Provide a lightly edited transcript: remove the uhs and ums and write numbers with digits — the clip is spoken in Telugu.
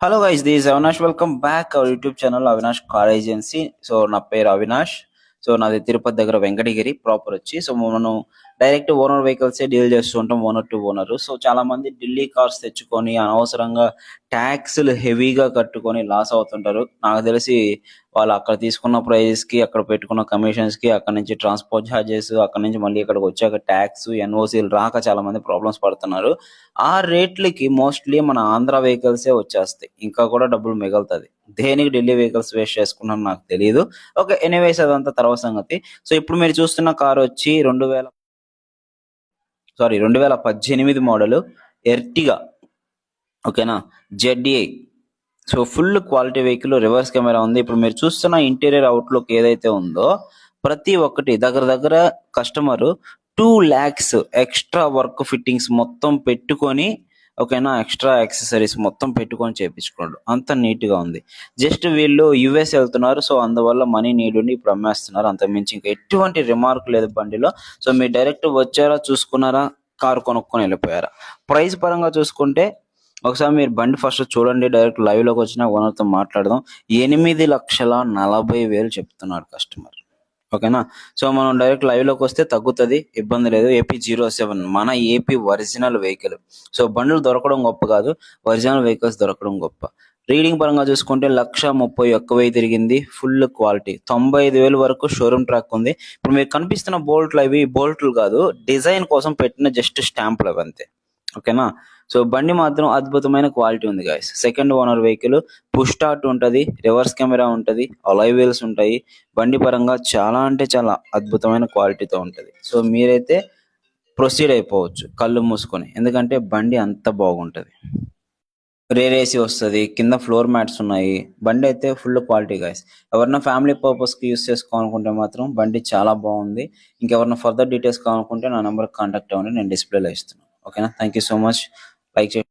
Hello guys, this Avinash. Welcome back our YouTube channel Avinash car agency. So నా పేరు అవినాష్. సో నాది తిరుపతి దగ్గర వెంకటగిరి ప్రాపర్ వచ్చి. సో మనం డైరెక్ట్ ఓనర్ వెహికల్స్ డీల్ చేస్తూ ఉంటాం, ఓనర్ టు ఓనర్. సో చాలా మంది ఢిల్లీ కార్స్ తెచ్చుకొని అనవసరంగా ట్యాక్స్లు హెవీగా కట్టుకొని లాస్ అవుతుంటారు. నాకు తెలిసి వాళ్ళు అక్కడ తీసుకున్న ప్రైజెస్ కి, అక్కడ పెట్టుకున్న కమిషన్స్ కి, అక్కడ నుంచి ట్రాన్స్పోర్ట్ ఛార్జెస్, అక్కడ నుంచి మళ్ళీ ఇక్కడికి వచ్చాక ట్యాక్స్, ఎన్ఓసీలు రాక చాలా మంది ప్రాబ్లమ్స్ పడుతున్నారు. ఆ రేట్లకి మోస్ట్లీ మన ఆంధ్ర వెహికల్సే వచ్చేస్తాయి, ఇంకా కూడా డబ్బులు మిగులుతుంది. దేనికి ఢిల్లీ వెహికల్స్ వేస్ట్ చేసుకున్నాం నాకు తెలియదు. ఓకే, ఎనీవేస్ అదంతా తర్వాత సంగతి. సో ఇప్పుడు మీరు చూస్తున్న కార్ వచ్చి 2018 మోడల్ ఎర్టిగా. ఓకేనా, ZDi. So full quality vehicle, reverse camera ఉంది. ఇప్పుడు మీరు చూస్తున్న ఇంటీరియర్ అవుట్లుక్ ఏదైతే ఉందో ప్రతి ఒక్కటి దగ్గర దగ్గర customer 2 lakhs extra work fittings మొత్తం పెట్టుకొని, ఓకేనా, ఎక్స్ట్రా యాక్సెసరీస్ మొత్తం పెట్టుకొని చేపించుకోండి. అంత నీట్ గా ఉంది. జస్ట్ వీళ్ళు యుఎస్ వెళ్తున్నారు, సో అందువల్ల మనీ నీడ్ ఉండి ఇప్పుడు అమ్మేస్తున్నారు. అంత మించి ఇంకా ఎటువంటి రిమార్క్ లేదు బండిలో. సో మీరు డైరెక్ట్ వచ్చారా, చూసుకున్నారా, కారు కొనుక్కొని వెళ్ళిపోయారా. ప్రైస్ పరంగా చూసుకుంటే ఒకసారి మీరు బండి ఫస్ట్ చూడండి, డైరెక్ట్ లైవ్ లోకి వచ్చిన ఓనర్తో మాట్లాడదాం. 8,40,000 చెప్తున్నాడు కస్టమర్. ఓకేనా, సో మనం డైరెక్ట్ లైవ్ లోకి వస్తే తగ్గుతుంది, ఇబ్బంది లేదు. AP07 మన ఏపీ ఒరిజినల్ వెహికల్. సో బండ్లు దొరకడం గొప్ప కాదు, ఒరిజినల్ వెహికల్స్ దొరకడం గొప్ప. రీడింగ్ పరంగా చూసుకుంటే 1,31,000 తిరిగింది. ఫుల్ క్వాలిటీ 95,000 వరకు షోరూమ్ ట్రాక్ ఉంది. ఇప్పుడు మీకు కనిపిస్తున్న బోల్ట్లు అవి బోల్ట్లు కాదు, డిజైన్ కోసం పెట్టిన జస్ట్ స్టాంపులు అవి అంతే. ఓకేనా, సో బండి మాత్రం అద్భుతమైన క్వాలిటీ ఉంది guys. Second owner vehicle, push start ఉంటుంది, రివర్స్ కెమెరా ఉంటుంది, అలాయ్ వీల్స్ ఉంటాయి. బండి పరంగా చాలా అంటే చాలా అద్భుతమైన క్వాలిటీతో ఉంటుంది. సో మీరైతే ప్రొసీడ్ అయిపోవచ్చు కళ్ళు మూసుకొని, ఎందుకంటే బండి అంత బాగుంటుంది. రేర్ ఏసీ వస్తుంది, కింద ఫ్లోర్ మ్యాట్స్ ఉన్నాయి. బండి అయితే ఫుల్ క్వాలిటీ గాయస్. ఎవరైనా ఫ్యామిలీ పర్పస్కి యూస్ చేసుకోవాలనుకుంటే మాత్రం బండి చాలా బాగుంది. ఇంకెవరైనా ఫర్దర్ డీటెయిల్స్ కావాలనుకుంటే నా నెంబర్ కాంటాక్ట్ అవ్వండి, నేను డిస్ప్లేలో ఇస్తున్నాను. ఓకేనా, thank you so much. Like చేయండి.